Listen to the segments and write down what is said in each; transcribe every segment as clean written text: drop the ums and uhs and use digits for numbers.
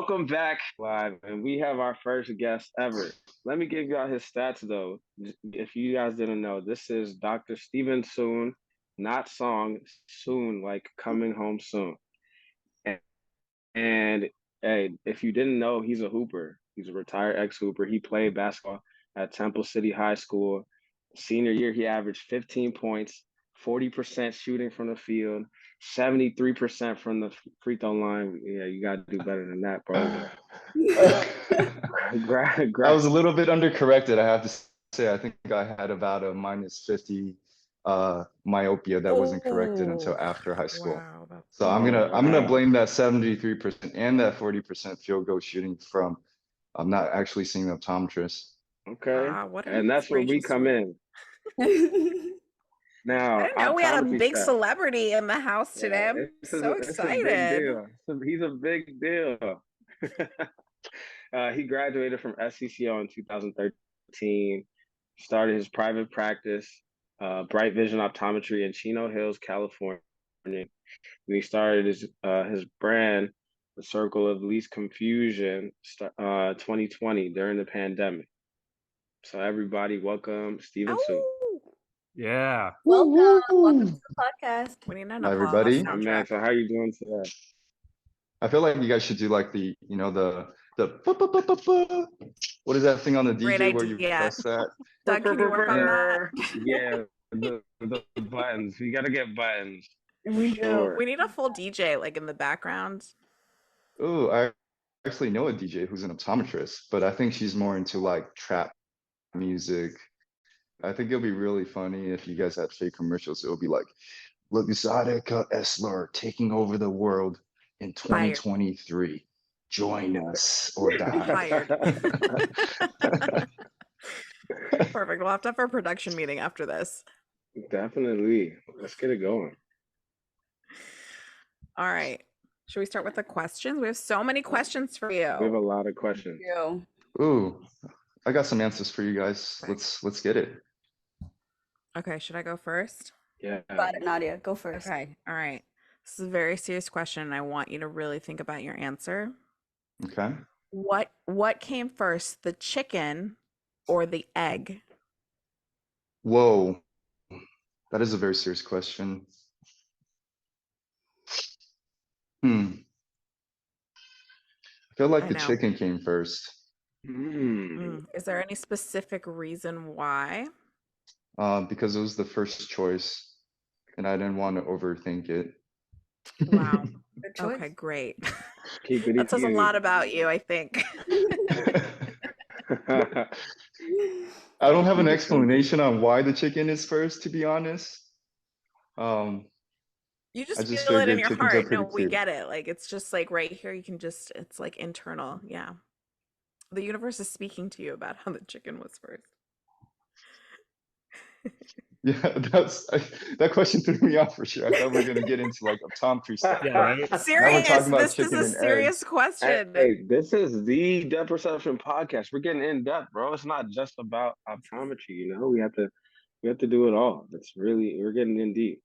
Welcome back live, and we have our first guest ever. Let me give y'all his stats though. If you guys didn't know, this is Dr. Steven Soon, not Song, soon, like coming home soon. And, and hey, if you didn't know, he's a hooper. He's a retired ex-hooper. He played basketball at Temple City High School. Senior year, he averaged 15 points, 40% shooting from the field, 73% from the free throw line. Yeah, you got to do better than that, bro. I was a little bit undercorrected, I have to say. I think I had about a minus 50 myopia that wasn't corrected until after high school. Wow, So Oh, I'm gonna wow. blame that 73% and that 40% field goal shooting from not actually seeing the optometrist. Okay. what an And that's where we inspirational come story. in. Now, I didn't know we had a optometry big stat. celebrity in the house today. Yeah, I'm this is so this is a big excited. deal. He's a big deal. He graduated from SCCO in 2013, started his private practice, Bright Vision Optometry in Chino Hills, California. And he started his brand, the Circle of Least Confusion, 2020 during the pandemic. So everybody, welcome Steven Soon. Oh, Yeah. Welcome to the podcast. we need an Hi, applause everybody. My man, soundtrack. so how you doing today? I feel like you guys should do like the what is that thing on the Great DJ where you idea. press that? Doug, can you work on that? Yeah, the buttons. You gotta get buttons. We do. Sure. We need a full DJ like in the background. Oh, I actually know a DJ who's an optometrist, but I think she's more into like trap music. I think it'll be really funny if you guys had fake commercials. It'll be like, Luxottica Esler taking over the world in 2023. Join us or die. Hired. Perfect. We'll have to have our production meeting after this. Definitely. Let's get it going. All right. Should we start with the questions? We have so many questions for We have a you. lot of questions. Ooh, I got some answers for you guys. Let's get it. Okay, should I go first? Yeah. Got it, Nadia. Go first. Okay. All right. This is a very serious question, and I want you to really think about your answer. Okay. What came first, the chicken or the egg? Whoa, that is a very serious question. I feel like the chicken came first. Is there any specific reason why? Because it was the first choice, and I didn't want to overthink it. Wow. Good choice. Okay, great. Keep it That says a easy. lot about you, I think. I don't have an explanation on why the chicken is first, to be honest. You I just just feel it in figured your chickens are heart. No, pretty we cute. get it. Like it's just like right here, you can just, it's like internal. Yeah. The universe is speaking to you about how the chicken was first. Yeah, that question threw me off for sure. I thought we were gonna get into like optometry stuff. Yeah, right? Now we're Serious. talking about This is chicken a and serious eggs. question. Hey, this is the Depth Perception podcast. We're getting in depth, bro. It's not just about optometry, you know. We have to do it all. We're getting in deep.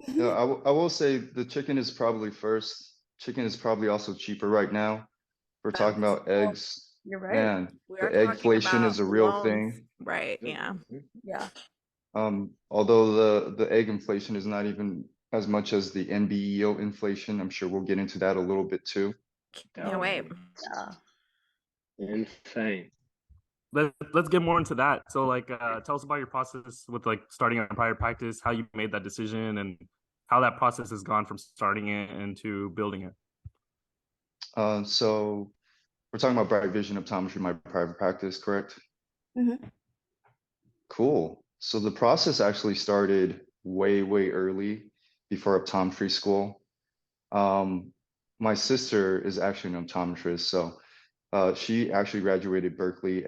No, I will say the chicken is probably first. Chicken is probably also cheaper right now. We're talking about eggs. You're right. Man, We the are talking eggflation about is a real loans. thing. Right. Yeah. Yeah. Although the egg inflation is not even as much as the NBEO inflation. I'm sure we'll get into that a little bit too. Can't wait. Yeah. Insane. Let's get more into that. So like tell us about your process with like starting a private practice, how you made that decision and how that process has gone from starting it into building it. So we're talking about Bright Vision Optometry, my private practice, correct? Mm-hmm. Cool. So the process actually started way early before optometry school. My sister is actually an optometrist, so she actually graduated Berkeley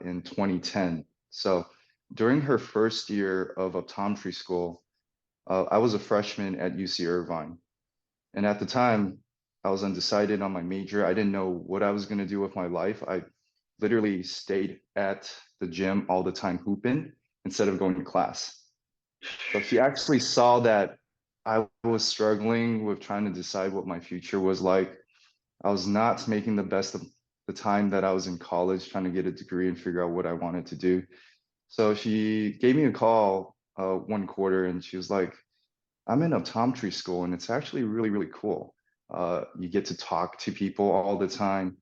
in 2010. So during her first year of optometry school, I was a freshman at UC Irvine. And at the time, I was undecided on my major. I didn't know what I was going to do with my life. I literally stayed at the gym all the time hooping instead of going to class. So she actually saw that I was struggling with trying to decide what my future was like. I was not making the best of the time that I was in college trying to get a degree and figure out what I wanted to do. So she gave me a call one quarter and she was like, I'm in optometry school and it's actually really, really cool. You get to talk to people all the time.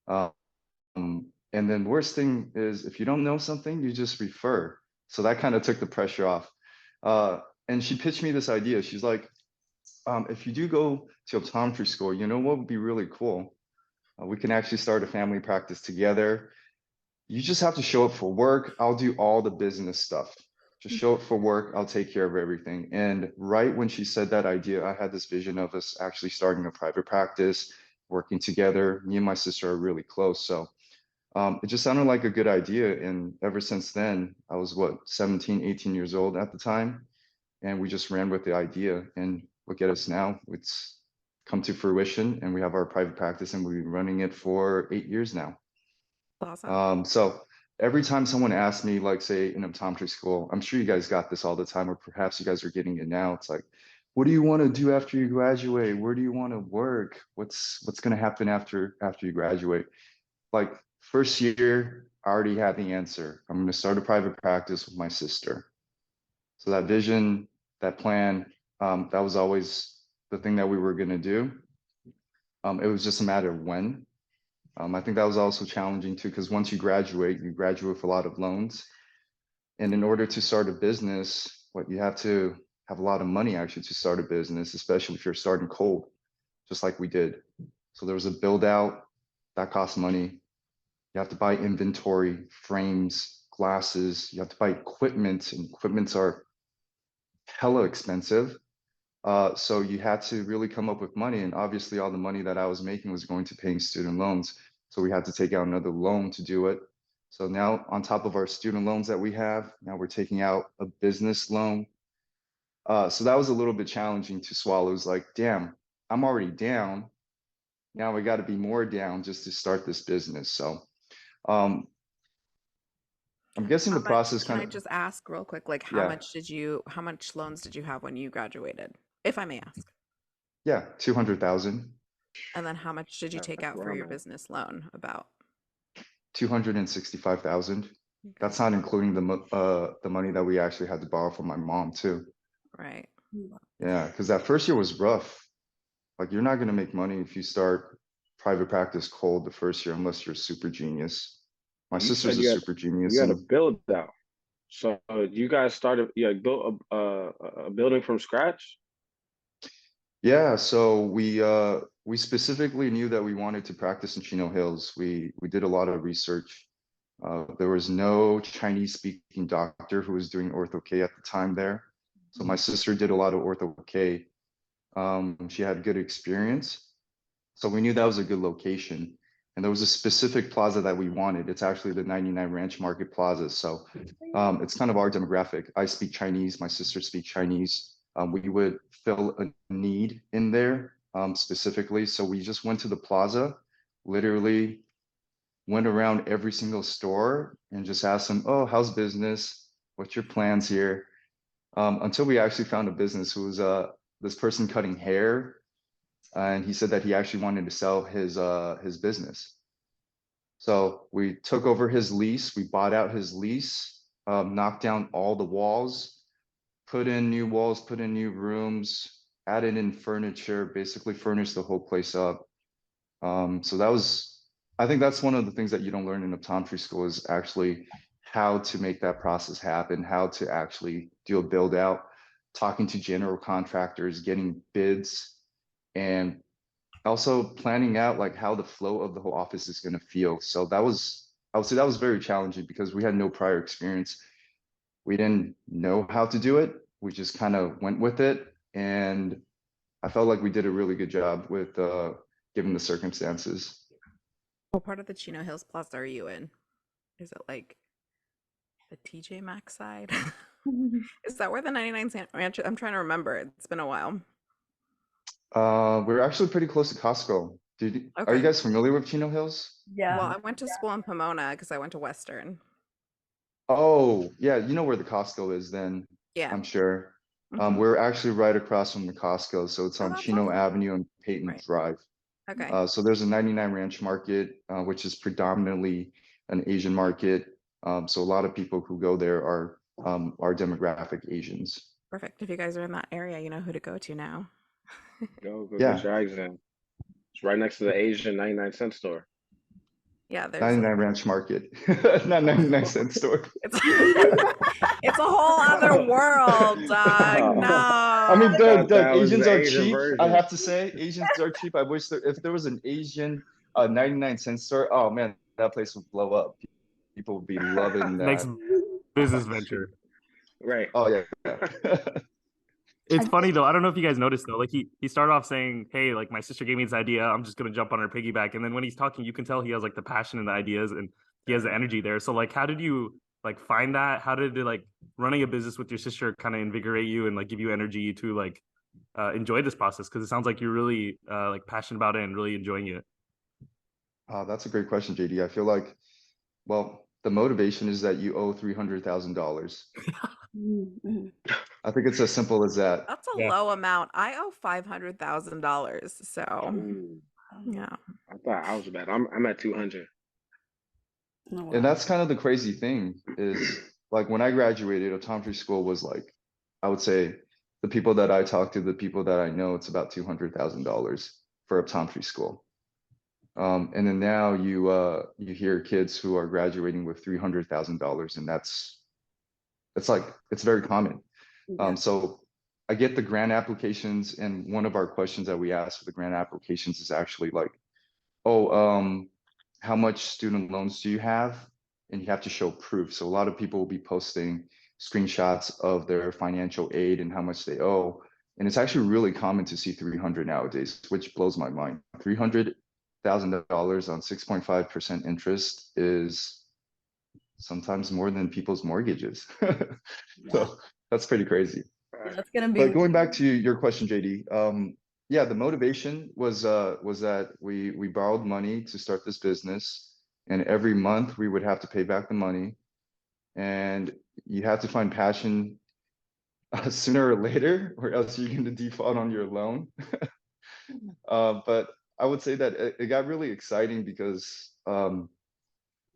Um, and then worst thing is if you don't know something, you just refer. So that kind of took the pressure off. And she pitched me this idea. She's like, if you do go to optometry school, you know what would be really cool? We can actually start a family practice together. You just have to show up for work. I'll do all the business stuff. Just show up for work. I'll take care of everything. And right when she said that idea, I had this vision of us actually starting a private practice, working together. Me and my sister are really close. So it just sounded like a good idea. And ever since then, I was what, 17, 18 years old at the time. And we just ran with the idea. And look at us now. It's come to fruition and we have our private practice and we've been running it for 8 years now. Awesome. So every time someone asks me, like say in optometry school, I'm sure you guys got this all the time, or perhaps you guys are getting it now. It's like, what do you want to do after you graduate? Where do you want to work? What's going to happen after you graduate? Like first year, I already had the answer. I'm going to start a private practice with my sister. So that vision, that plan, that was always the thing that we were going to do. It was just a matter of when. I think that was also challenging too, because once you graduate with a lot of loans. And in order to start a business, what you have to have a lot of money actually to start a business, especially if you're starting cold, just like we did. So there was a build out that costs money. You have to buy inventory, frames, glasses. You have to buy equipment, and equipments are hella expensive. So you had to really come up with money. And obviously all the money that I was making was going to paying student loans. So we had to take out another loan to do it. So now on top of our student loans that we have, now we're taking out a business loan. So that was a little bit challenging to swallow. It was like, damn, I'm already down. Now we got to be more down just to start this business. So um, I'm guessing the process Can kind I of, just ask real quick, like yeah, how much loans did you have when you graduated, if I may ask? yeah, 200,000, And then how much did you take out for your Wow. business loan about? 265,000. Okay. That's not including the money that we actually had to borrow from my mom too. Right. Yeah, because that first year was rough. Like you're not gonna make money if you start private practice cold the first year unless you're a super genius. My You said sister's a super genius, you had a and build out. So you guys started, you had built a building from scratch? yeah, so we specifically knew that we wanted to practice in Chino Hills. We did a lot of research. There was no Chinese speaking doctor who was doing ortho K at the time there. So my sister did a lot of ortho K. She had good experience. So we knew that was a good location. And there was a specific plaza that we wanted. It's actually the 99 Ranch Market Plaza. So it's kind of our demographic. I speak Chinese, my sister speaks Chinese. We would fill a need in there specifically. So we just went to the plaza, literally went around every single store and just asked them, oh, how's business? What's your plans here? Until we actually found a business who was this person cutting hair, and he said that he actually wanted to sell his business. So we took over his lease, we bought out his lease, knocked down all the walls, put in new walls, put in new rooms, added in furniture, basically furnished the whole place up. So that was, I think that's one of the things that you don't learn in optometry school is actually how to make that process happen, how to actually do a build out, talking to general contractors, getting bids, and also planning out like how the flow of the whole office is going to feel. So that was, I would say that was very challenging because we had no prior experience. We didn't know how to do it. We just kind of went with it. And I felt like we did a really good job with given the circumstances. What part of the Chino Hills Plaza are you in? Is it like the TJ Maxx side? Is that where the 99 Cent Ranch? I'm trying to remember. It's been a while. We're actually pretty close to Costco. Are you Okay. guys familiar with Chino Hills? Yeah. Well, I went to school in Pomona because I went to Western. Oh, yeah, you know where the Costco is then, Yeah. I'm sure. Mhm. We're actually right across from the Costco, so it's Oh, on that's Chino awesome. Avenue and Peyton Right. Drive. Okay. So there's a 99 Ranch market, which is predominantly an Asian market. So a lot of people who go there are demographic Asians. Perfect. If you guys are in that area, you know who to go to now. Go Yeah, get your eggs in. It's right next to the Asian 99-cent store. Yeah, there's 99 Ranch market, not 99-cent store. it's it's a whole other world, dog. Oh, No. I mean, Doug, that was Asians the are Asian cheap. I version. have to say, Asians are cheap. I wish if there was an Asian 99-cent store, oh man, that place would blow up. People would be loving Next that. business venture. Right. Oh yeah. It's I funny though. I don't know if you guys noticed though. Like he started off saying, "Hey, like my sister gave me this idea. I'm just gonna jump on her piggyback." And then when he's talking, you can tell he has like the passion and the ideas, and he has the energy there. So like, how did you like find that? How did it like running a business with your sister kind of invigorate you and like give you energy to like enjoy this process? Because it sounds like you're really like passionate about it and really enjoying it. That's a great question, JD. I feel like, well, the motivation is that you owe $300,000. Mhm. I think it's as simple as that. That's a Yeah. low amount. I owe $500,000. So Ooh, yeah. I thought I was bad. I'm at 200. Oh, wow. And that's kind of the crazy thing is like when I graduated, optometry school was like, I would say the people that I talk to, the people that I know, it's about $200,000 for optometry school. And then now you hear kids who are graduating with $300,000, and it's like it's very common. Yeah. So I get the grant applications, and one of our questions that we ask for the grant applications is actually like, oh, how much student loans do you have? And you have to show proof. So a lot of people will be posting screenshots of their financial aid and how much they owe. And it's actually really common to see 300 nowadays, which blows my mind. $300,000 on 6.5% interest is sometimes more than people's mortgages. Yeah. So that's pretty crazy. That's gonna be But going back to your question, JD, yeah, the motivation was that we borrowed money to start this business, and every month we would have to pay back the money, and you have to find passion sooner or later, or else you're going to default on your loan. But I would say that it got really exciting because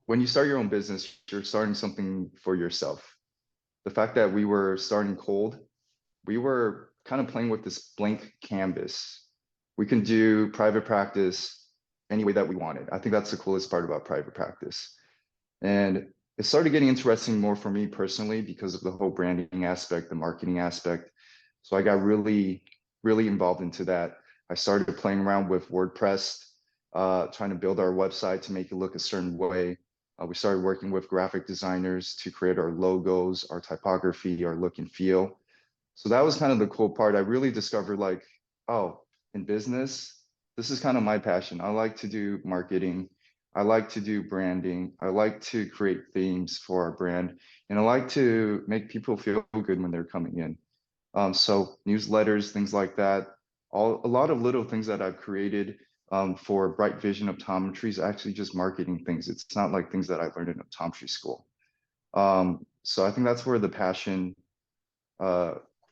when you start your own business, you're starting something for yourself. The fact that we were starting cold, we were kind of playing with this blank canvas. We can do private practice any way that we wanted. I think that's the coolest part about private practice. And it started getting interesting more for me personally because of the whole branding aspect, the marketing aspect. So I got really, really involved into that. I started playing around with WordPress, trying to build our website to make it look a certain way. We started working with graphic designers to create our logos, our typography, our look and feel. So that was kind of the cool part. I really discovered like, oh, in business, this is kind of my passion. I like to do marketing. I like to do branding. I like to create themes for our brand. And I like to make people feel good when they're coming in. So newsletters, things like that, a lot of little things that I've created for Bright Vision Optometry is actually just marketing things. It's not like things that I learned in optometry school. So I think that's where the passion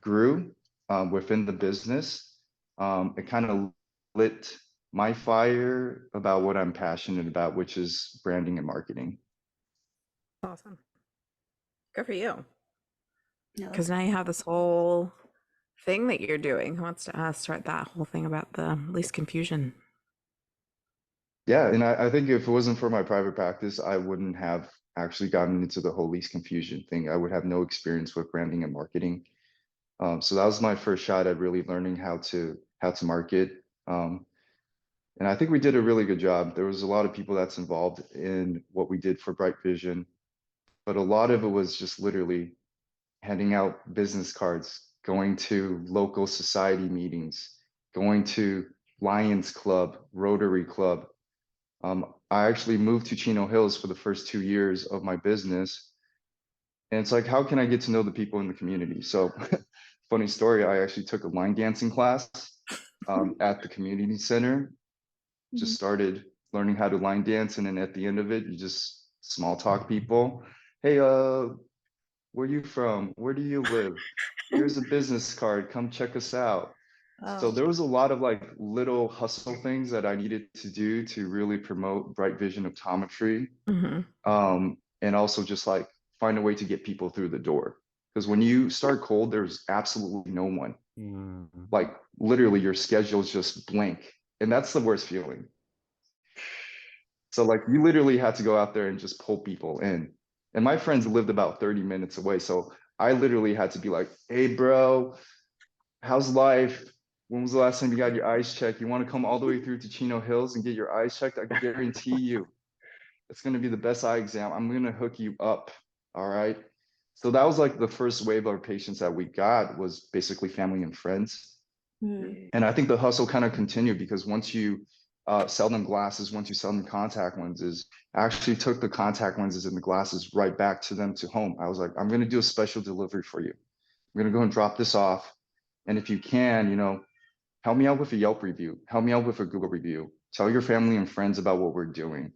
grew within the business. It kind of lit my fire about what I'm passionate about, which is branding and marketing. Awesome. Good for you. Yeah, Because now you have this whole thing that you're doing. Who wants to start that whole thing about the least confusion? Yeah, and I think if it wasn't for my private practice, I wouldn't have actually gotten into the whole least confusion thing. I would have no experience with branding and marketing. So that was my first shot at really learning how to market. And I think we did a really good job. There was a lot of people that's involved in what we did for Bright Vision, but a lot of it was just literally handing out business cards, going to local society meetings, going to Lions Club, Rotary Club. I actually moved to Chino Hills for the first 2 years of my business. And it's like, how can I get to know the people in the community? So funny story, I actually took a line dancing class at the community center, just started learning how to line dance. And then at the end of it, you just small talk people. Hey, where you from? Where do you live? Here's a business card. Come check us out. So Oh. there was a lot of like little hustle things that I needed to do to really promote Bright Vision Optometry. Hmm. And also just like find a way to get people through the door. Because when you start cold, there's absolutely no one. Like literally your schedule's just blank. And that's the worst feeling. So like you literally had to go out there and just pull people in. And my friends lived about 30 minutes away. So I literally had to be like, hey bro, how's life? When was the last time you got your eyes checked? You want to come all the way through to Chino Hills and get your eyes checked? I guarantee you it's going to be the best eye exam. I'm going to hook you up. All right. So that was like the first wave of patients that we got was basically family and friends. And I think the hustle kind of continued because once you sell them glasses, once you sell them contact lenses, I actually took the contact lenses and the glasses right back to them to home. I was like, I'm going to do a special delivery for you. I'm going to go and drop this off. And if you can, you know, help me out with a Yelp review, help me out with a Google review, tell your family and friends about what we're doing.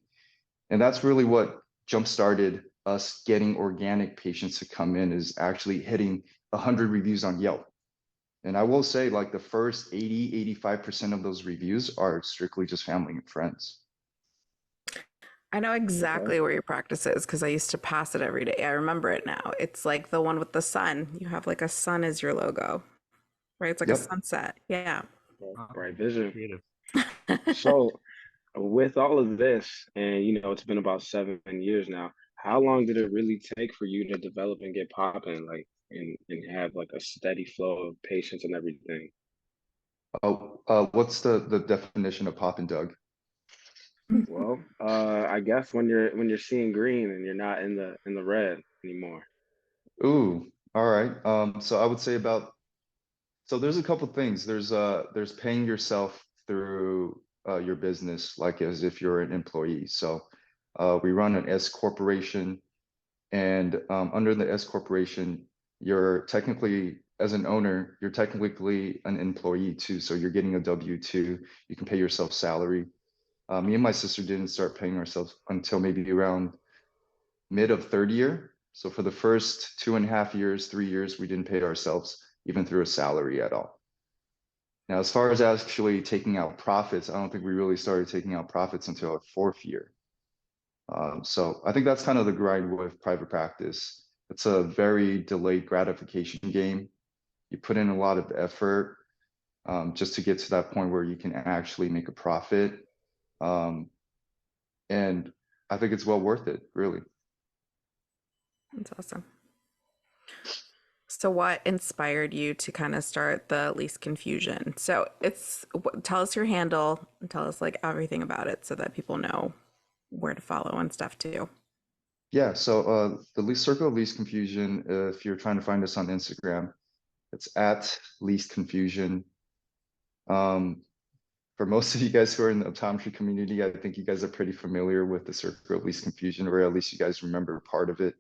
And that's really what jump-started us getting organic patients to come in is actually hitting 100 reviews on Yelp. And I will say like the first 85% of those reviews are strictly just family and friends. I know exactly where your practice is because I used to pass it every day. I remember it now. It's like the one with the sun. You have like a sun as your logo, right? It's like a Yep. sunset. Yeah. Bright Vision. Creative. So with all of this, and you know, it's been about 7 years now. How long did it really take for you to develop and get popping, like, and have like a steady flow of patients and everything? What's the definition of pop and Doug? Well, I guess when you're seeing green and you're not in the red anymore. Ooh, all right. So I would say about so there's a couple things. There's paying yourself through your business, like as if you're an employee. So we run an S corporation, and under the S corporation, you're technically as an owner, you're technically an employee too. So you're getting a W-2. You can pay yourself salary. Me and my sister didn't start paying ourselves until maybe around mid of third year. So for the first 2.5 years, 3 years, we didn't pay ourselves even through a salary at all. Now, as far as actually taking out profits, I don't think we really started taking out profits until our fourth year. So I think that's kind of the grind with private practice. It's a very delayed gratification game. You put in a lot of effort just to get to that point where you can actually make a profit. And I think it's well worth it, really. That's awesome. So what inspired you to kind of start the Least Confusion? So tell us your handle and tell us like everything about it so that people know where to follow and stuff too. Yeah, so the least circle of least confusion, if you're trying to find us on Instagram, it's at least confusion. For most of you guys who are in the optometry community, I think you guys are pretty familiar with the circle of least confusion, or at least you guys remember part of it.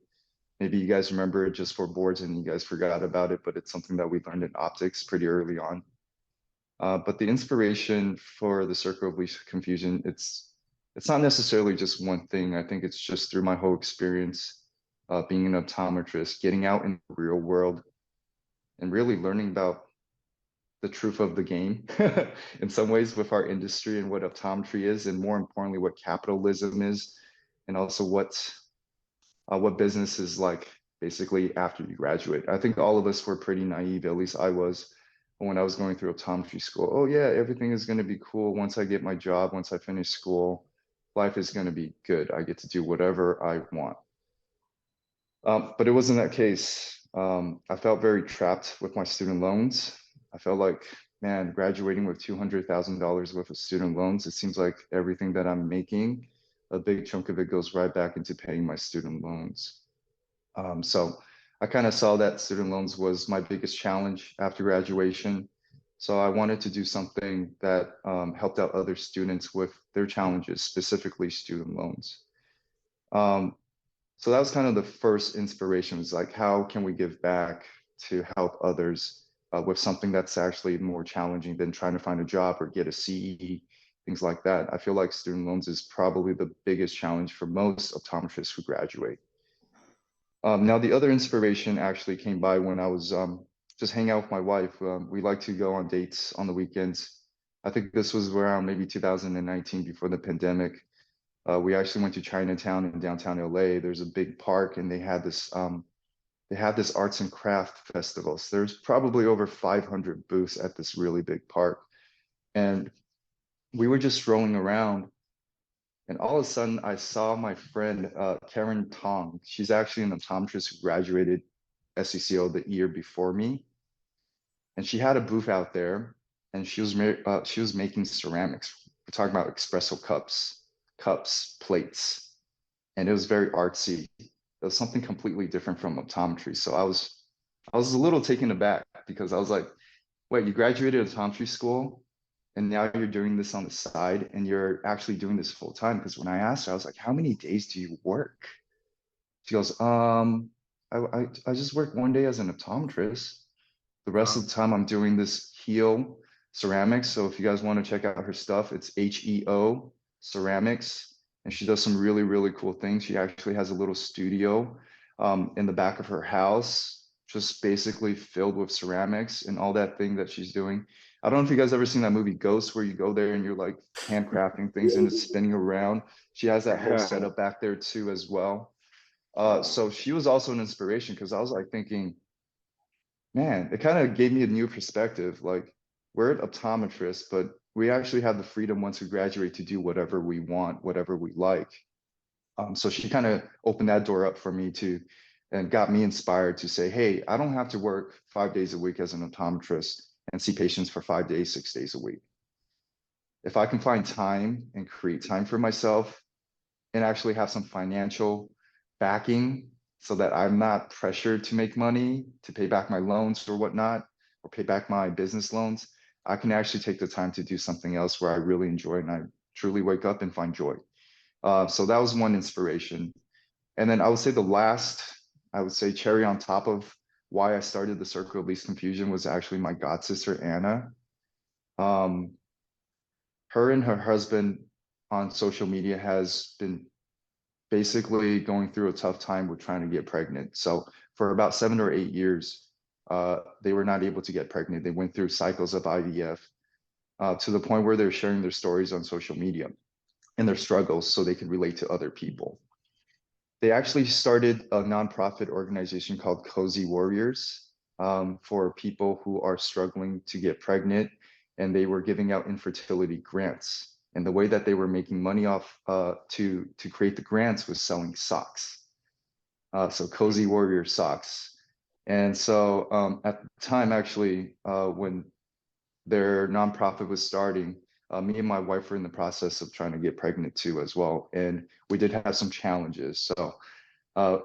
Maybe you guys remember it just for boards and you guys forgot about it, but it's something that we learned in optics pretty early on. But the inspiration for the circle of least confusion, it's not necessarily just one thing. I think it's just through my whole experience being an optometrist, getting out in the real world and really learning about the truth of the game in some ways with our industry and what optometry is, and more importantly, what capitalism is, and also what business is like basically after you graduate. I think all of us were pretty naive, at least I was, when I was going through optometry school. Oh yeah, everything is going to be cool once I get my job, once I finish school, life is going to be good. I get to do whatever I want. But it wasn't that case. I felt very trapped with my student loans. I felt like, man, graduating with $200,000 worth of student loans, it seems like everything that I'm making, a big chunk of it goes right back into paying my student loans. So I kind of saw that student loans was my biggest challenge after graduation. So I wanted to do something that helped out other students with their challenges, specifically student loans. So that was kind of the first inspiration, was like, how can we give back to help others with something that's actually more challenging than trying to find a job or get a CE, things like that. I feel like student loans is probably the biggest challenge for most optometrists who graduate. Now, the other inspiration actually came by when I was just hang out with my wife. We like to go on dates on the weekends. I think this was around maybe 2019 before the pandemic. We actually went to Chinatown in downtown LA. There's a big park, and they had this arts and craft festivals. There's probably over 500 booths at this really big park, and we were just strolling around. And all of a sudden, I saw my friend Karen Tong. She's actually an optometrist who graduated SCCO the year before me, and she had a booth out there, and she was making ceramics. We're talking about espresso cups, plates, and it was very artsy. It was something completely different from optometry. So I was a little taken aback because I was like, wait, you graduated optometry school and now you're doing this on the side and you're actually doing this full time? Because when I asked her, I was like, how many days do you work? She goes, I just work one day as an optometrist. The rest of the time I'm doing this Heel ceramics. So if you guys want to check out her stuff, it's HEO ceramics. And she does some really, really cool things. She actually has a little studio in the back of her house, just basically filled with ceramics and all that thing that she's doing. I don't know if you guys ever seen that movie Ghost, where you go there and you're like handcrafting things and it's spinning around. She has that whole setup back there too as well. So she was also an inspiration because I was like thinking, man, it kind of gave me a new perspective. Like, we're an optometrist, but we actually have the freedom once we graduate to do whatever we want, whatever we like. So she kind of opened that door up for me to, and got me inspired to say, hey, I don't have to work 5 days a week as an optometrist and see patients for 5 days, 6 days a week. If I can find time and create time for myself and actually have some financial backing so that I'm not pressured to make money to pay back my loans or whatnot, or pay back my business loans, I can actually take the time to do something else where I really enjoy and I truly wake up and find joy. So that was one inspiration. And then I would say the last, I would say cherry on top of why I started the Circle of Least Confusion was actually my god sister, Anna. Her and her husband on social media has been basically going through a tough time with trying to get pregnant. So for about 7 or 8 years, they were not able to get pregnant. They went through cycles of IVF to the point where they're sharing their stories on social media and their struggles so they could relate to other people. They actually started a nonprofit organization called Cozy Warriors for people who are struggling to get pregnant, and they were giving out infertility grants. And the way that they were making money off to create the grants was selling socks. So Cozy Warrior socks. And so at the time, actually, when their nonprofit was starting, me and my wife were in the process of trying to get pregnant too as well. And we did have some challenges. So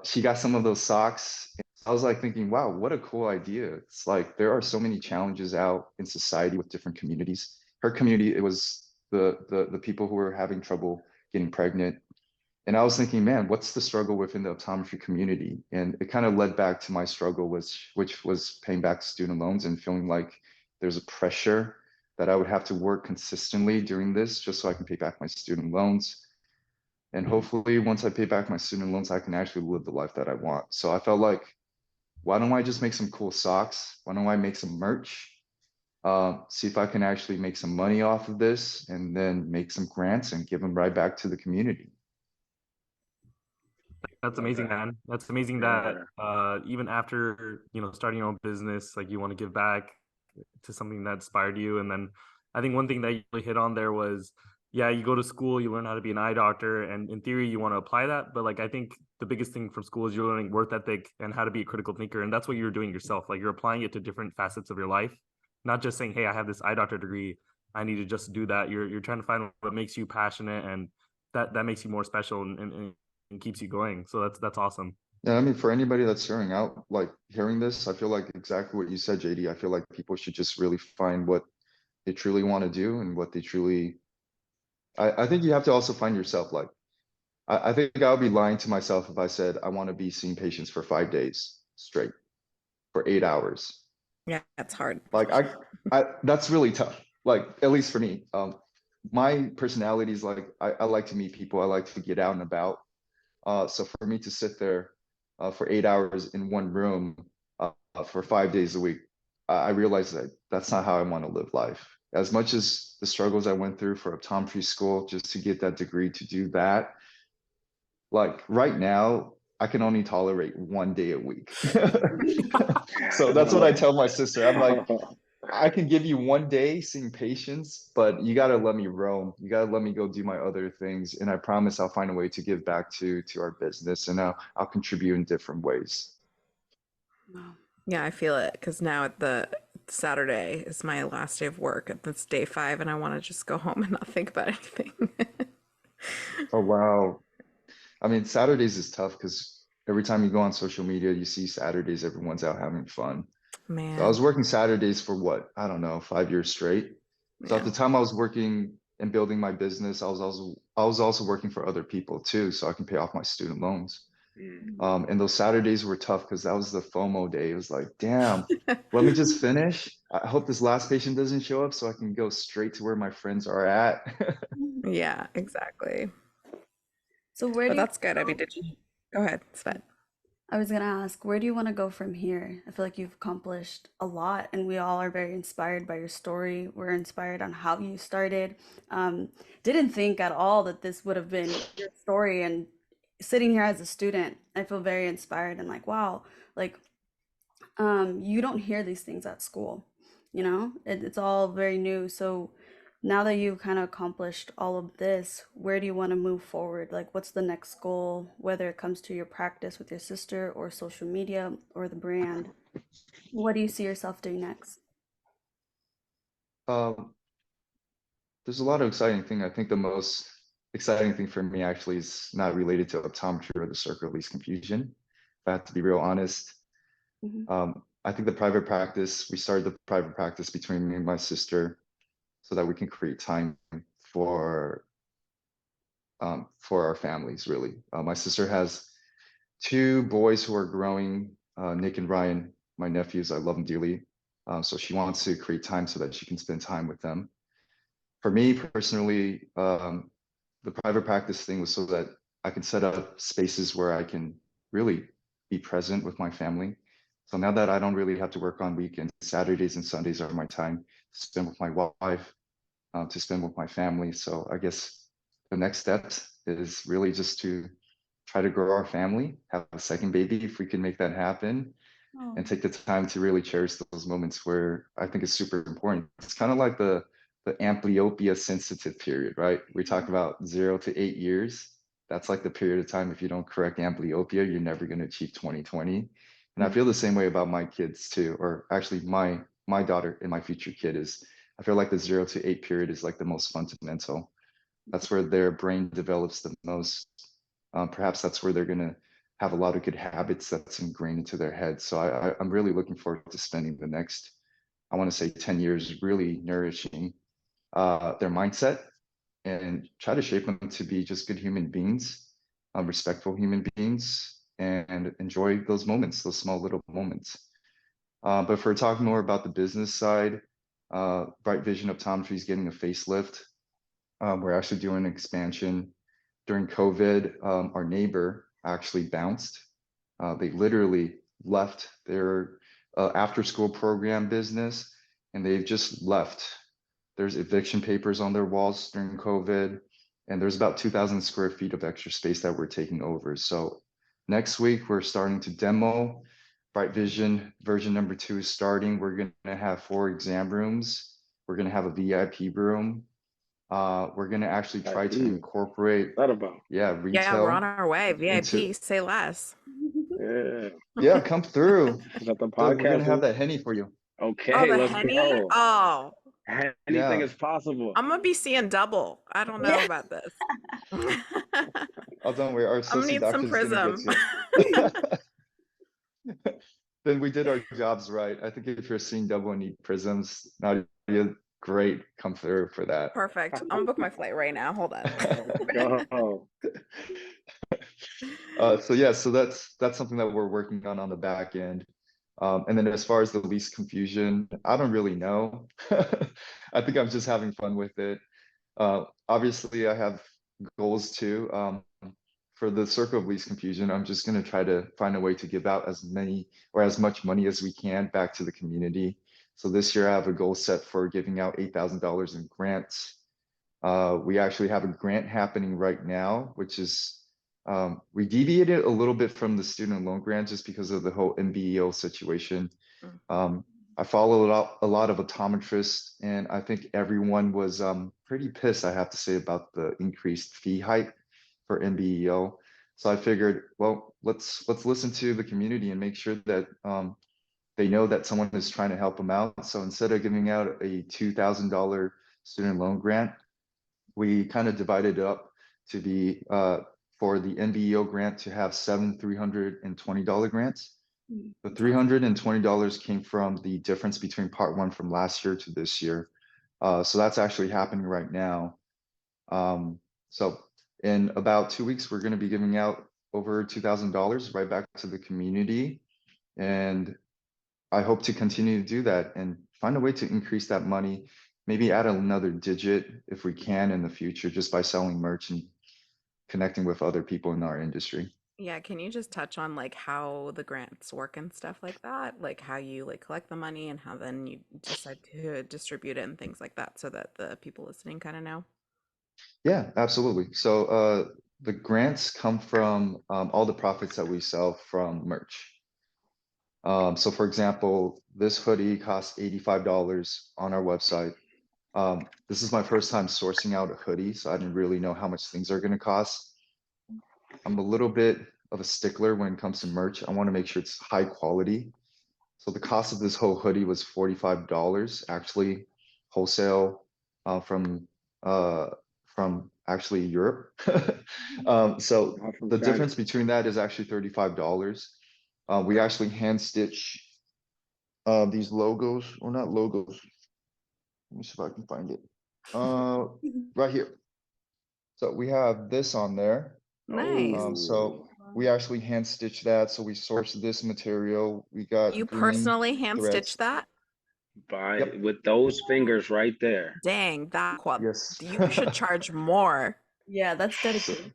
she got some of those socks. I was like thinking, wow, what a cool idea. It's like there are so many challenges out in society with different communities. Her community, it was the people who were having trouble getting pregnant. And I was thinking, man, what's the struggle within the optometry community? And it kind of led back to my struggle, which was paying back student loans and feeling like there's a pressure that I would have to work consistently during this just so I can pay back my student loans. And hopefully once I pay back my student loans, I can actually live the life that I want. So I felt like, why don't I just make some cool socks? Why don't I make some merch? See if I can actually make some money off of this and then make some grants and give them right back to the community. That's amazing, man. That's amazing that even after, starting your own business, like you want to give back to something that inspired you. And then I think one thing that you really hit on there was, yeah, you go to school, you learn how to be an eye doctor, and in theory, you want to apply that. But like, I think the biggest thing from school is you're learning work ethic and how to be a critical thinker. And that's what you're doing yourself. Like you're applying it to different facets of your life, not just saying, hey, I have this eye doctor degree, I need to just do that. You're trying to find what makes you passionate, and that makes you more special and keeps you going. So that's awesome. Yeah, I mean, for anybody that's hearing this, I feel like exactly what you said, JD. I feel like people should just really find what they truly want to do and what they truly. I think you have to also find yourself. Like, I think I would be lying to myself if I said I want to be seeing patients for 5 days straight, for 8 hours. Yeah, that's hard. Like that's really tough. Like, at least for me, my personality is like I like to meet people. I like to get out and about. So for me to sit there for 8 hours in one room for 5 days a week, I realized that that's not how I want to live life. As much as the struggles I went through for optometry school just to get that degree to do that, like right now, I can only tolerate 1 day a week. So that's what I tell my sister. I'm like, I can give you 1 day seeing patients, but you gotta let me roam. You gotta let me go do my other things, and I promise I'll find a way to give back to our business, and I'll contribute in different ways. Wow. Yeah, I feel it because now at the Saturday is my last day of work. It's day 5, and I want to just go home and not think about anything. Oh wow. I mean, Saturdays is tough because every time you go on social media, you see Saturdays, everyone's out having fun. So I was Man, working Saturdays for what? I don't know, 5 years straight. So at yeah. the time I was working and building my business, I was also working for other people too, so I can pay off my student loans. And those Saturdays were tough because that was the FOMO day. It was like, damn, let me just finish. I hope this last patient doesn't show up so I can go straight to where my friends are at. Yeah, exactly. So where But do you that's good. I mean, did you go ahead, Svet? I was gonna ask, where do you want to go from here? I feel like you've accomplished a lot, and we all are very inspired by your story. We're inspired on how you started. Um, didn't think at all that this would have been your story. And sitting here as a student, I feel very inspired and like, wow, like you don't hear these things at school, it's all very new. So now that you've kind of accomplished all of this, where do you want to move forward? Like, what's the next goal, whether it comes to your practice with your sister or social media or the brand? What do you see yourself doing next? Um, there's a lot of exciting thing. I think the most exciting thing for me actually is not related to optometry or the circle of least confusion. If I have to be real honest, Hmm. I think the private practice, we started the private practice between me and my sister so that we can create time for for our families, really. My sister has 2 boys who are growing, Nick and Ryan, my nephews. I love them dearly. So she wants to create time so that she can spend time with them. For me personally, the private practice thing was so that I can set up spaces where I can really be present with my family. So now that I don't really have to work on weekends, Saturdays and Sundays are my time to spend with my wife, to spend with my family. So I guess the next step is really just to try to grow our family, have a second baby if we can make that happen, and Oh, take the time to really cherish those moments where I think it's super important. It's kind of like the amblyopia sensitive period, right? We talk about 0 to 8 years. That's like the period of time if you don't correct amblyopia, you're never going to achieve 20/20. And I feel the same way about my kids too, or actually my daughter and my future kid is. I feel like the 0 to 8 period is like the most fundamental. That's where their brain develops the most. Perhaps that's where they're going to have a lot of good habits that's ingrained into their head. So I'm really looking forward to spending the next, I want to say 10 years really nourishing their mindset and try to shape them to be just good human beings, respectful human beings, and enjoy those moments, those small little moments. But if we're talking more about the business side, Bright Vision Optometry is getting a facelift. We're actually doing an expansion. During COVID, our neighbor actually bounced. They literally left their after school program business and they've just left. There's eviction papers on their walls during COVID, and there's about 2,000 square feet of extra space that we're taking over. So next week, we're starting to demo. Bright Vision version number 2 is starting. We're going to have 4 exam rooms. We're going to have a VIP room. We're going to actually try to IP. incorporate, That about? yeah, Yeah, we're on retail our way. into, VIP, say less. Yeah. yeah, come through. Is that the So we're going to podcast? have that Henny for you. Oh, Okay, the let's Henny? go. Oh, Anything Yeah, is possible. I'm gonna be seeing double. I don't know yeah. about this. I'm oh, don't worry. Our gonna associate need some doctor is going to get prism. you. Then we did our jobs right. I think if you're seeing double and need prisms, Nadia, great, come through for that. Perfect. I'm gonna book my flight right now. Hold on. Let's go. So yeah, so that's something that we're working on the back end. And then as far as the least confusion, I don't really know. I think I'm just having fun with it. Obviously, I have goals too. For the circle of least confusion, I'm just going to try to find a way to give out as many or as much money as we can back to the community. So this year I have a goal set for giving out $8,000 in grants. We actually have a grant happening right now, which is, we deviated a little bit from the student loan grant just because of the whole MBEO situation. I follow a lot of optometrists, and I think everyone was pretty pissed, I have to say, about the increased fee hike for MBEO. So I figured, well, let's listen to the community and make sure that they know that someone is trying to help them out. So instead of giving out a $2,000 student loan grant, we kind of divided it up to be for the NBEO grant to have 7 $320 grants. The $320 came from the difference between part one from last year to this year. So that's actually happening right now. So in about 2 weeks, we're going to be giving out over $2,000 right back to the community. And I hope to continue to do that and find a way to increase that money, maybe add another digit if we can in the future, just by selling merch and connecting with other people in our industry. Yeah, can you just touch on like how the grants work and stuff like that? Like how you like collect the money and how then you decide to distribute it and things like that so that the people listening kind of know? Yeah, absolutely. So the grants come from all the profits that we sell from merch. So for example, this hoodie costs $85 on our website. This is my first time sourcing out a hoodie, so I didn't really know how much things are going to cost. I'm a little bit of a stickler when it comes to merch. I want to make sure it's high quality. So the cost of this whole hoodie was $45, actually wholesale from actually Europe. So the difference between that is actually $35. We actually hand stitch these logos, or not logos. Let me see if I can find it. Right here. So we have this on there. Nice. So we actually hand stitch that. So we source this material. We got You green personally hand threads. stitch that? By with those fingers right there. Dang, Yes. you should charge more. Yeah, that's So, dedication.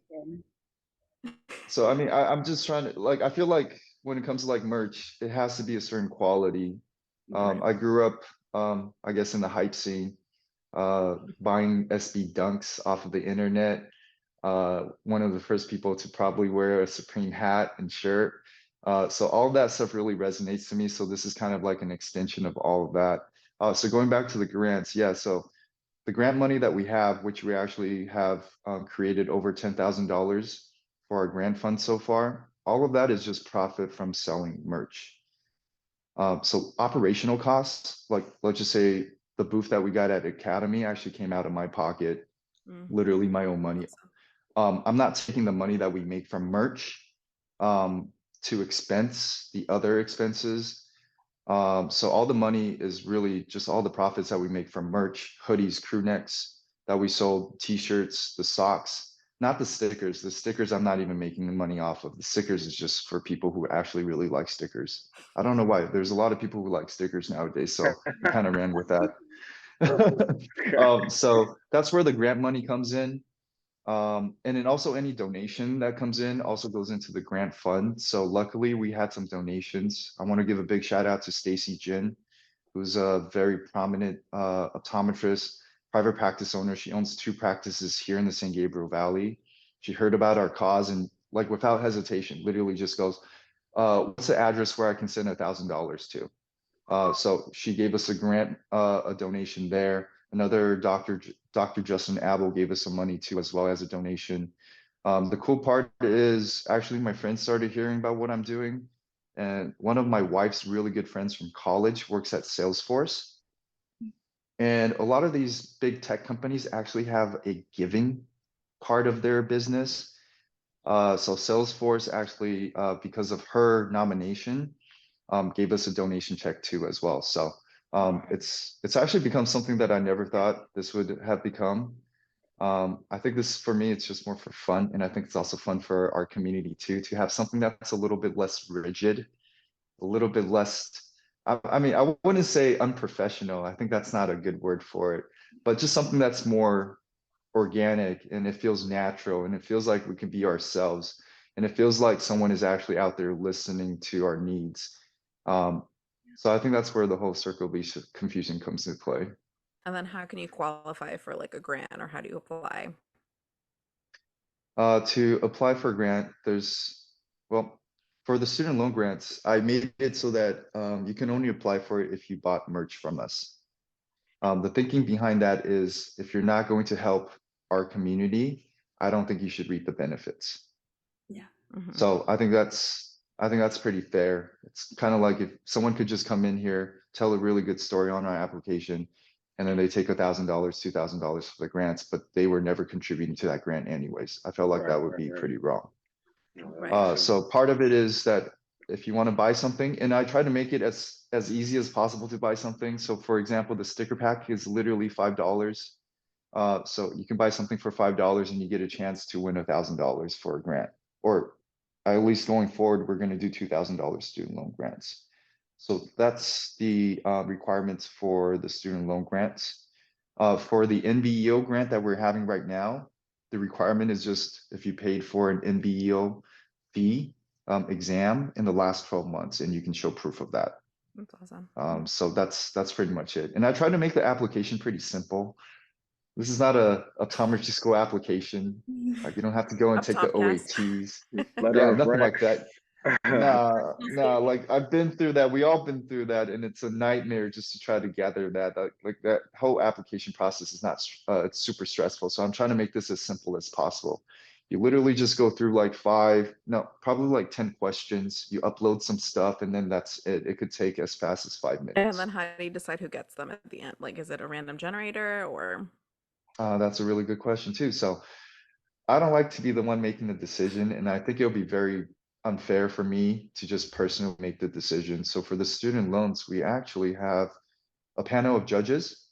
so I mean, I'm just trying to like, I feel like when it comes to like merch, it has to be a certain quality. Right. I grew up, I guess, in the hype scene, buying SB Dunks off of the internet. One of the first people to probably wear a Supreme hat and shirt. So all of that stuff really resonates to me. So this is kind of like an extension of all of that. So going back to the grants, yeah. So the grant money that we have, which we actually have created over $10,000 for our grant fund so far, all of that is just profit from selling merch. So operational costs, like let's just say the booth that we got at Academy actually came out of my pocket, literally my own money. I'm not taking the money that we make from merch to expense the other expenses. So all the money is really just all the profits that we make from merch, hoodies, crew necks that we sold, t-shirts, the socks, not the stickers. The stickers I'm not even making the money off of. The stickers is just for people who actually really like stickers. I don't know why. There's a lot of people who like stickers nowadays, so we kind of ran with that. So that's where the grant money comes in. And then also any donation that comes in also goes into the grant fund. So luckily we had some donations. I want to give a big shout out to Stacy Jin, who's a very prominent optometrist, private practice owner. She owns 2 practices here in the San Gabriel Valley. She heard about our cause and like without hesitation, literally just goes, what's the address where I can send $1,000 to? So she gave us a grant, a donation there. Another Dr. Justin Abel gave us some money too, as well as a donation. The cool part is actually my friends started hearing about what I'm doing. And one of my wife's really good friends from college works at Salesforce. And a lot of these big tech companies actually have a giving part of their business. So Salesforce actually, because of her nomination, gave us a donation check too as well. So it's actually become something that I never thought this would have become. I think this for me, it's just more for fun. And I think it's also fun for our community too, to have something that's a little bit less rigid, a little bit less, I mean, I wouldn't say unprofessional. I think that's not a good word for it, but just something that's more organic and it feels natural and it feels like we can be ourselves. And it feels like someone is actually out there listening to our needs. So I think that's where the whole circle of least confusion comes into play. And then how can you qualify for like a grant, or how do you apply? To apply for a grant, well, for the student loan grants, I made it so that you can only apply for it if you bought merch from us. The thinking behind that is if you're not going to help our community, I don't think you should reap the benefits. Yeah. So I think that's pretty fair. It's kind of like if someone could just come in here, tell a really good story on our application, and then they take $1,000, $2,000 for the grants, but they were never contributing to that grant anyways. I felt like that would be pretty wrong. Right. So part of it is that if you want to buy something, and I try to make it as easy as possible to buy something. So for example, the sticker pack is literally $5. So you can buy something for $5 and you get a chance to win $1,000 for a grant. Or at least going forward, we're going to do $2,000 student loan grants. So that's the requirements for the student loan grants. For the NBEO grant that we're having right now, the requirement is just if you paid for an NBEO fee exam in the last 12 months, and you can show proof of that. That's awesome. So that's pretty much it. And I try to make the application pretty simple. This is not a optometry school application. Like you don't have to go and take the Optomcast. OATs. Letter Yeah, of nothing like rec. that. Nah, like I've been through that. We all been through that, and it's a nightmare just to try to gather that. Like that whole application process is not, it's super stressful. So I'm trying to make this as simple as possible. You literally just go through like probably like 10 questions. You upload some stuff, and then that's it. It could take as fast as 5 minutes. And then how do you decide who gets them at the end? Like, is it a random generator or? That's a really good question too. So I don't like to be the one making the decision, and I think it'll be very unfair for me to just personally make the decision. So for the student loans, we actually have a panel of judges,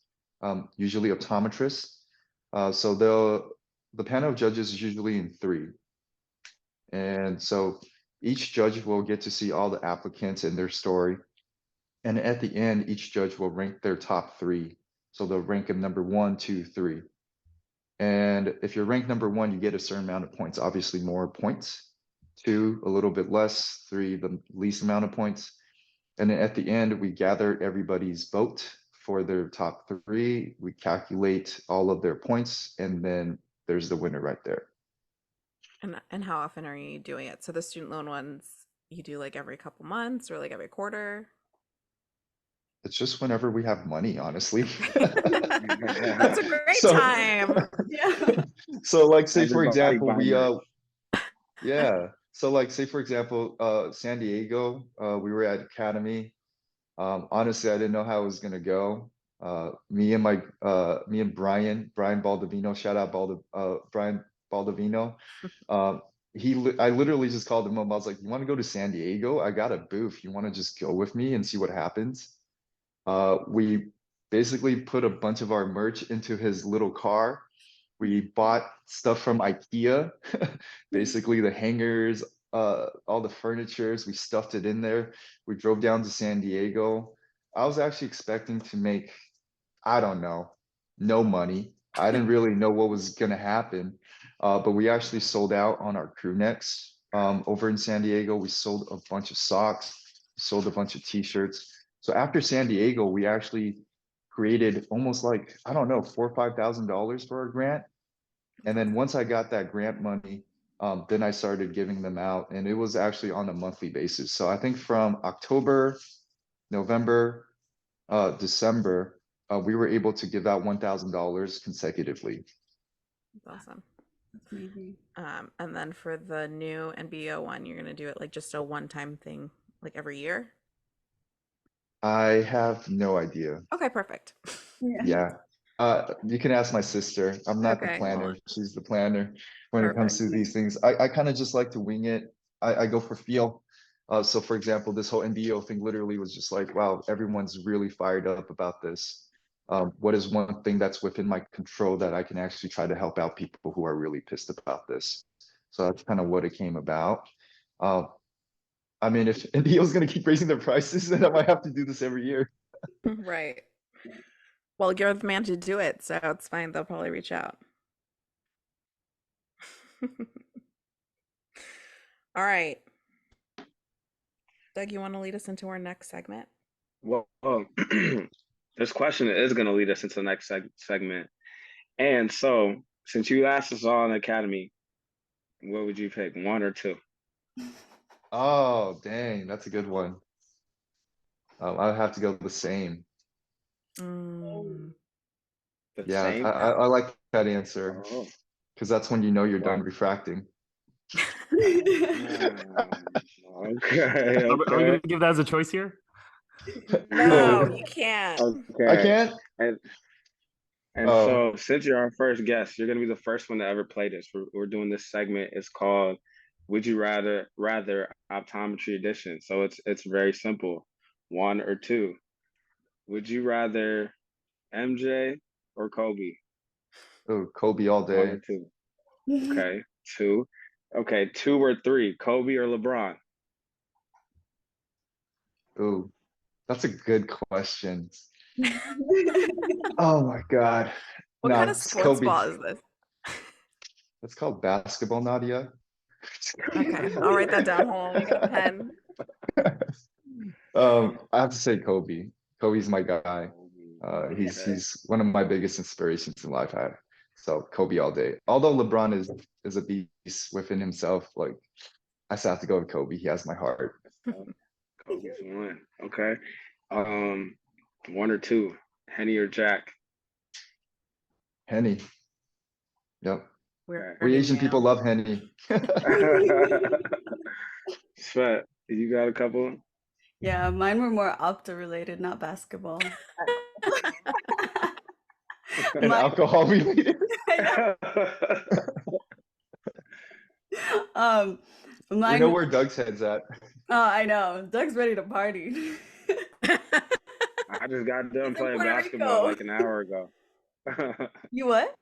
usually optometrists. So the panel of judges is usually in 3. And so each judge will get to see all the applicants and their story. And at the end, each judge will rank their top 3. So they'll rank them number 1, 2, 3. And if you're ranked number 1, you get a certain amount of points, obviously more points. 2, a little bit less. 3, the least amount of points. And then at the end, we gather everybody's vote for their top 3. We calculate all of their points, and then there's the winner right there. And how often are you doing it? So the student loan ones, you do like every couple months or like every quarter? It's just whenever we have money, honestly. That's a great time. Yeah. So like say for Everybody example, yeah. So like say for example, San Diego, we were at Academy. Honestly, I didn't know how it was gonna go. Me and Brian Baldovino, shout out Brian Baldovino. I literally just called him up. I was like, "You want to go to San Diego? I got a booth. You want to just go with me and see what happens?" We basically put a bunch of our merch into his little car. We bought stuff from IKEA, basically the hangers, all the furnitures. We stuffed it in there. We drove down to San Diego. I was actually expecting to make, I don't know, no money. I didn't really know what was gonna happen, but we actually sold out on our crew necks over in San Diego. We sold a bunch of socks, sold a bunch of t-shirts. So after San Diego, we actually created almost like, I don't know, $4,000 or $5,000 for our grant. And then once I got that grant money, then I started giving them out, and it was actually on a monthly basis. So I think from October, November, December, we were able to give out $1,000 consecutively. That's awesome. That's amazing. And then for the new NBO one, you're gonna do it like just a one-time thing, like every year? I have no idea. Okay, perfect. Yeah. You can ask my sister. I'm not the Okay, planner. well, She's the planner when it comes perfect. to these things. I kind of just like to wing it. I go for feel. So for example, this whole NBO thing literally was just like, wow, everyone's really fired up about this. What is one thing that's within my control that I can actually try to help out people who are really pissed about this? So that's kind of what it came about. I mean, if NBO is going to keep raising their prices, then I might have to do this every year. Right. Well, you're the man to do it, so it's fine. They'll probably reach out. All right. Doug, you want to lead us into our next segment? Well, this question is going to lead us into the next segment. And so, since you asked us all in the academy, what would you pick, one or two? Oh, dang, that's a good one. I'd have to go the same. Mm, The Yeah, same? I like that answer Oh, because that's when you know you're wow. done refracting. Okay, Are we okay, gonna give that as a choice here? no, Oh, you can't. I okay. can't? And and Oh, so, since you're our first guest, you're gonna be the first one to ever play this. We're doing this segment. It's called "Would You Rather Optometry Edition." So it's very simple, one or two. Would you rather MJ or Kobe? oh, Kobe all One day. or two. Okay, two. Okay, two or three. Kobe or LeBron? Oh, that's a good question. Oh my God. What kind No, of it's sports Kobe. ball is this? It's called basketball, Nadia. Okay, I'll write that down. Hold on, let me get a pen. I have to say Kobe. Kobe's my guy. Okay. He's one of my biggest inspirations in life. So Kobe all day. Although LeBron is a beast within himself, like I still have to go with Kobe. He has my heart. Kobe's one. Okay. Um, one or two. Henny or Jack? Henny. Yep. We Okay. We already Asian people knew. love Henny. Svet, you got a couple? Yeah, mine were more opto related, not basketball. And Mine, alcohol related. I know. Um, We know mine. where Doug's head's at. Oh, I know. Doug's ready to party. I just got done He's in playing Puerto basketball Rico. like an hour ago. You what?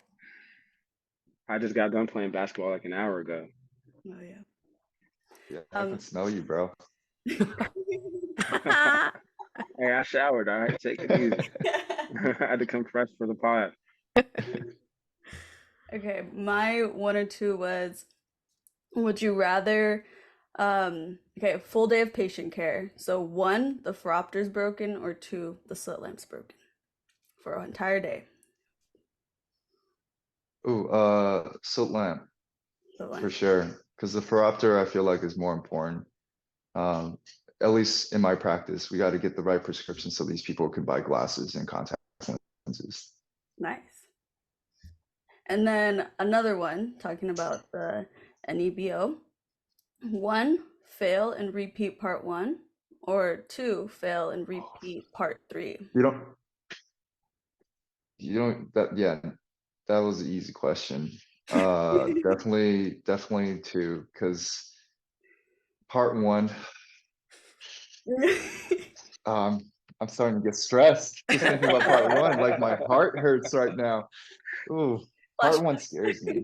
I just got done playing basketball like an hour ago. Oh yeah. Yeah, I can smell you, bro. Hey, I showered, all right? Take it easy. I had to come fresh for the pod. Okay, my one or two was, would you rather, okay, a full day of patient care. So one, the phoropter's broken, or two, the slit lamp's broken for an entire day. Ooh, soot lamp Slit for lamp. sure. Because the phoropter I feel like is more important. Um, at least in my practice, we got to get the right prescription so these people can buy glasses and contact lenses. Nice. And then another one, talking about the NEBO. One, fail and repeat part one, or two, fail and repeat part three. You don't, that, yeah, that was an easy question. Definitely two, because part one, um, I'm starting to get stressed just thinking about part one. Like my heart hurts right now. Ooh, part one scares me.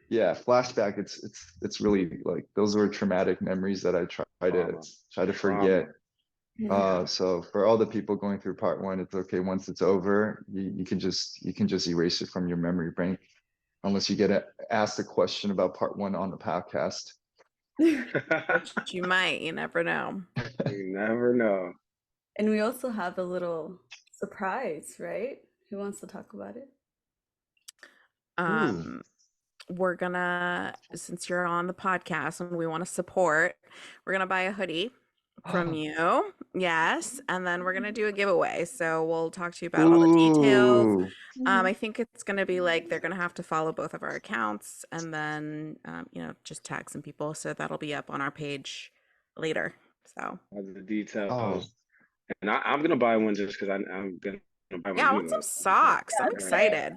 Yeah, flashback. It's really like those were traumatic memories that I Trauma. try to Trauma. forget. Yeah. So for all the people going through part one, it's okay. Once it's over, you can just erase it from your memory bank, unless you get asked a question about part one on the podcast. Which you might, you never know. You never know. And we also have a little surprise, right? Who wants to talk about it? Ooh, We're gonna, since you're on the podcast and we want to support, we're gonna buy a hoodie from you. Yes. And then we're gonna do a giveaway. So we'll talk to you about all the details. ooh, I think it's gonna be like they're gonna have to follow both of our accounts and then just tag some people. So that'll be up on our page later. So All the details. oh, And I'm gonna buy one just because I'm gonna buy one yeah, I want some anyway. socks. I'm Yeah, excited.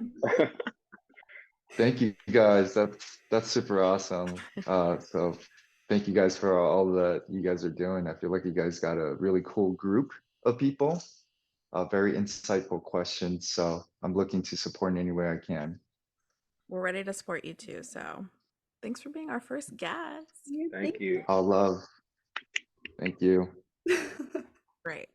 thank you guys. That's super awesome. So thank you guys for all that you guys are doing. I feel like you guys got a really cool group of people. Very insightful questions. So I'm looking to support in any way I can. We're ready to support you too. So thanks for being our first guest. Thank you. All love. Thank you. you. Great.